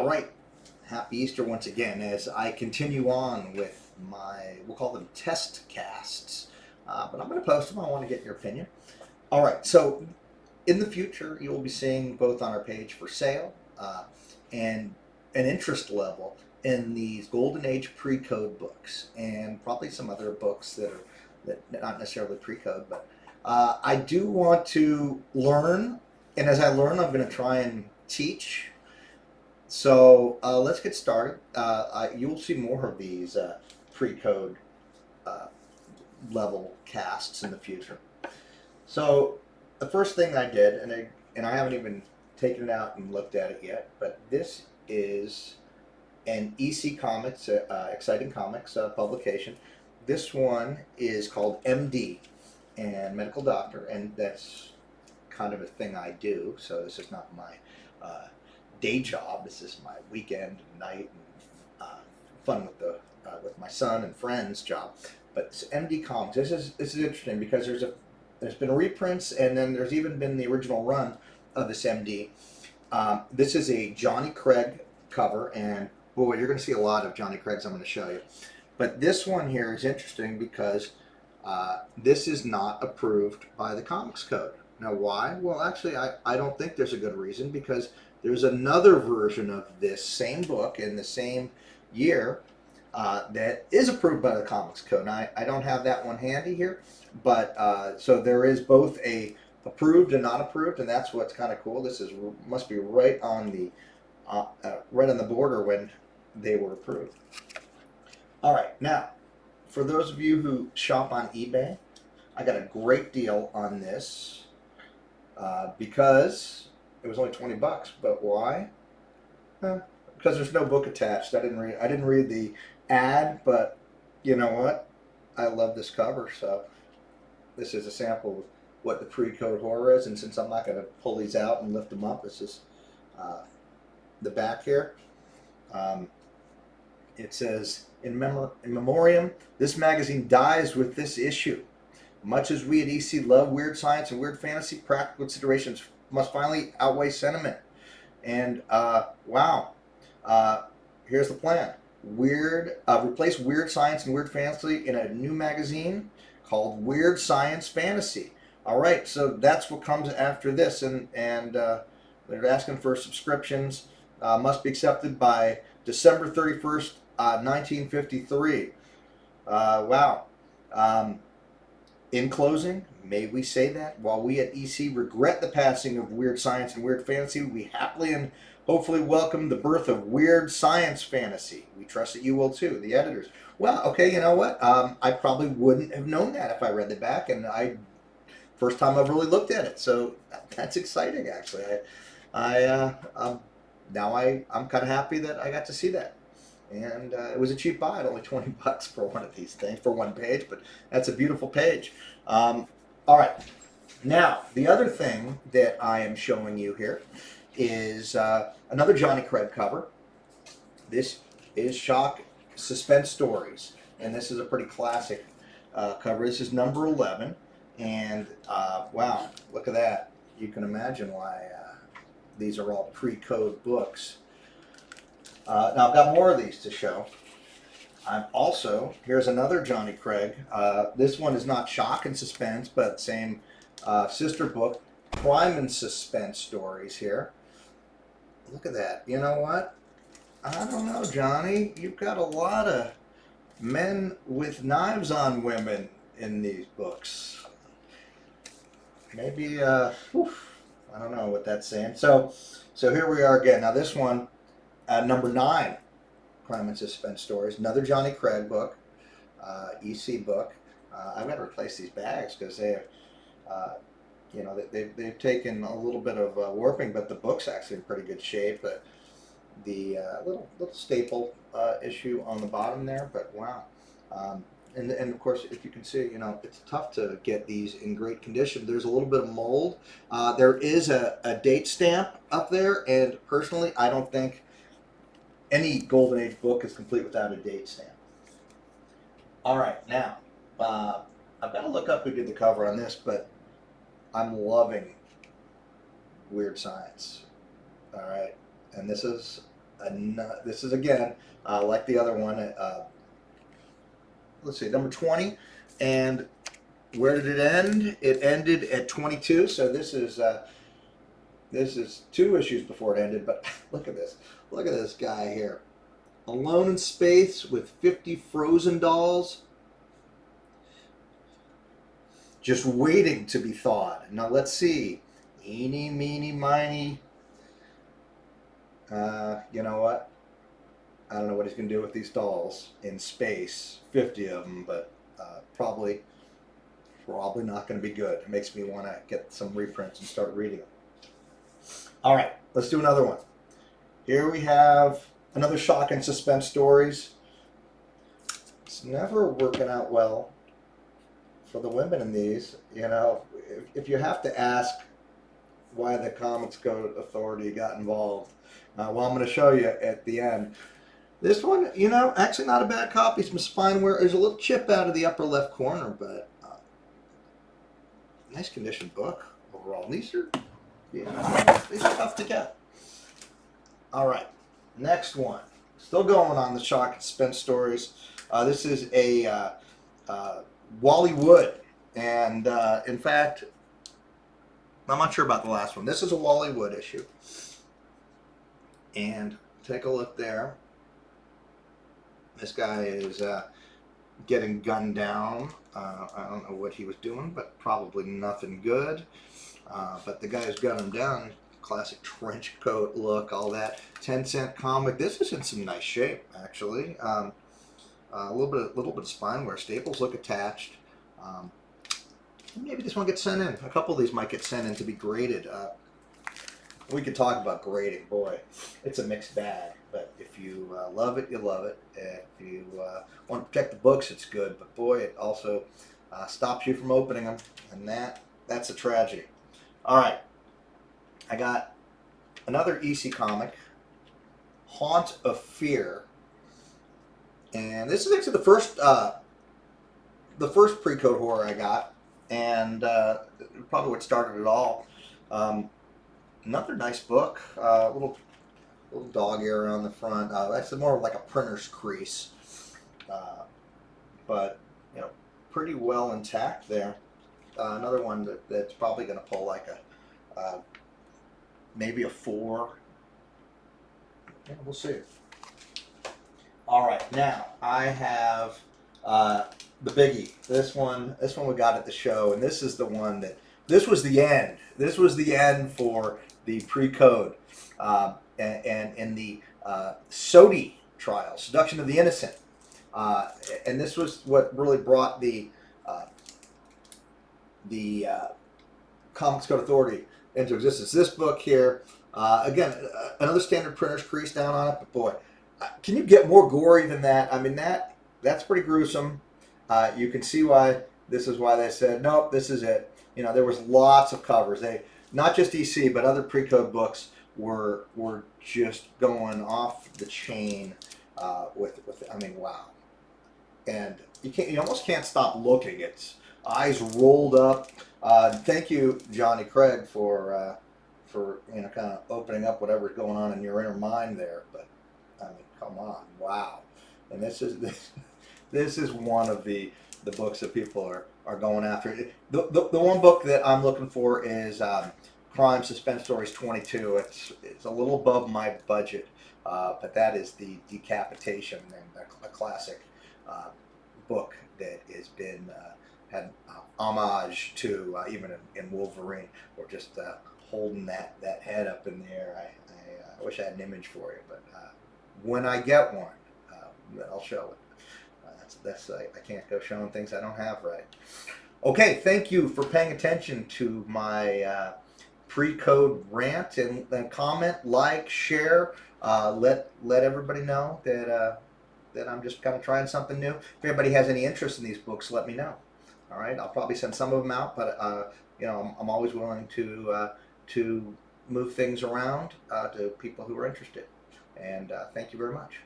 right, happy Easter once again as I continue on with my, we'll call them test casts, but I'm going to post them. I want to get your opinion. All right, so in the future, you will be seeing both on our page for sale and an interest level in these Golden Age pre-code books and probably some other books that not necessarily pre-code, but I do want to learn, and as I learn, I'm going to try and teach. So let's get started. You'll see more of these pre-code uh, level casts in the future. So the first thing I did, and I haven't even taken it out and looked at it yet, but this is an EC Comics, Exciting Comics publication. This one is called MD, and Medical Doctor, and that's kind of a thing I do. So this is not my day job. This is my weekend, night, and fun with my son and friends job. But it's MD Comics. This is interesting because there's been reprints, and then there's even been the original run of this MD. This is a Johnny Craig cover, and boy, you're going to see a lot of Johnny Craig's I'm going to show you. But this one here is interesting because this is not approved by the Comics Code. Now, why? Well, actually, I don't think there's a good reason, because there's another version of this same book in the same year that is approved by the Comics Code. Now, I don't have that one handy here, but so there is both a approved and not approved, and that's what's kind of cool. This must be right on the border when they were approved. All right, now for those of you who shop on eBay, I got a great deal on this because it was only $20. But why? Because there's no book attached. I didn't read the ad, but you know what? I love this cover. So this is a sample of what the pre-code horror is, and since I'm not going to pull these out and lift them up, this is the back here. It says, in memoriam, this magazine dies with this issue. Much as we at EC love weird science and weird fantasy, practical considerations must finally outweigh sentiment. And wow, here's the plan. Replace weird science and weird fantasy in a new magazine called Weird Science Fantasy. All right, so that's what comes after this, and they're asking for subscriptions. Must be accepted by December 31st, 1953. Wow. In closing, may we say that while we at EC regret the passing of weird science and weird fantasy, we happily and hopefully welcome the birth of weird science fantasy. We trust that you will too, the editors. Well, okay, you know what? I probably wouldn't have known that if I read the back, and first time I've really looked at it, so that's exciting. Actually, I'm kind of happy that I got to see that. And it was a cheap buy at only $20 for one of these things, for one page, but that's a beautiful page. All right. Now, the other thing that I am showing you here is another Johnny Craig cover. This is Shock Suspense Stories, and this is a pretty classic cover. This is number 11, and wow, look at that. You can imagine why these are all pre-code books. Now I've got more of these to show. Here's another Johnny Craig. This one is not Shock and Suspense, but same sister book, Crime and Suspense Stories here. Look at that. You know what? I don't know, Johnny. You've got a lot of men with knives on women in these books. Maybe, I don't know what that's saying. So here we are again. Now this one, number 9, Crime and Suspense Stories, another Johnny Craig book, EC book. I've got to replace these bags because they've taken a little bit of warping, but the book's actually in pretty good shape. The little staple issue on the bottom there, but wow. And of course, if you can see, it's tough to get these in great condition. There's a little bit of mold. There is a date stamp up there, and personally, I don't think any Golden Age book is complete without a date stamp. All right, now, I've got to look up who did the cover on this, but I'm loving Weird Science. All right, and this is this is again like the other one. Let's see, number 20, and where did it end? It ended at 22. So this is 2 issues before it ended. But look at this. Look at this guy here. Alone in Space with 50 Frozen dolls. Just waiting to be thawed. Now let's see. Eeny, meeny, miny. You know what? I don't know what he's going to do with these dolls in space. 50 of them, but probably not going to be good. It makes me want to get some reprints and start reading them. All right, let's do another one. Here we have another shock and suspense stories. It's never working out well for the women in these. You know, if you have to ask why the Comics Code Authority got involved, well, I'm going to show you at the end. This one, you know, actually not a bad copy. Some spine wear. There's a little chip out of the upper left corner, but nice condition book overall. These are tough to get. All right, next one. Still going on the shock and suspense stories. This is a Wally Wood, and in fact, I'm not sure about the last one. This is a Wally Wood issue, and take a look there. This guy is getting gunned down. I don't know what he was doing, but probably nothing good. But the guy's gunned him down. Classic trench coat look, all that. 10-cent comic. This is in some nice shape, actually. A little bit of spine wear. Staples look attached. Maybe this one gets sent in. A couple of these might get sent in to be graded. We could talk about grading. Boy, it's a mixed bag. But if you love it, you love it. If you want to protect the books, it's good. But boy, it also stops you from opening them, and that's a tragedy. All right, I got another EC comic, Haunt of Fear, and this is actually the first pre-code horror I got, and probably what started it all. Another nice book, little dog ear on the front. Actually, more like a printer's crease, but you know, pretty well intact there. Another one that's probably going to pull like a maybe a 4. Yeah, we'll see. All right, now I have the biggie. This one we got at the show, and this is the one that this was the end. This was the end for the pre-code and in the Sodi trial, Seduction of the Innocent, and this was what really brought the Comics Code Authority into existence. This book here, again, another standard printer's crease down on it, but boy, can you get more gory than that? I mean, that's pretty gruesome. You can see why this is why they said, nope, this is it. You know, there was lots of covers. They, not just EC, but other pre-code books were just going off the chain with I mean, wow. And you almost can't stop looking. It's eyes rolled up. Thank you, Johnny Craig, for you know, kind of opening up whatever's going on in your inner mind there. But I mean, come on, wow. And this is one of the books that people are going after. The one book that I'm looking for is Crime Suspense Stories 22. It's a little above my budget, but that is the Decapitation, and a classic book that has been had homage to even in Wolverine, or just holding that head up in the air. I wish I had an image for you, but when I get one, I'll show it. I can't go showing things I don't have right. Okay, thank you for paying attention to my pre-code rant, and then comment, like, share, let everybody know that I'm just kind of trying something new. If anybody has any interest in these books, let me know. All right, I'll probably send some of them out, but you know, I'm always willing to move things around to people who are interested. And thank you very much.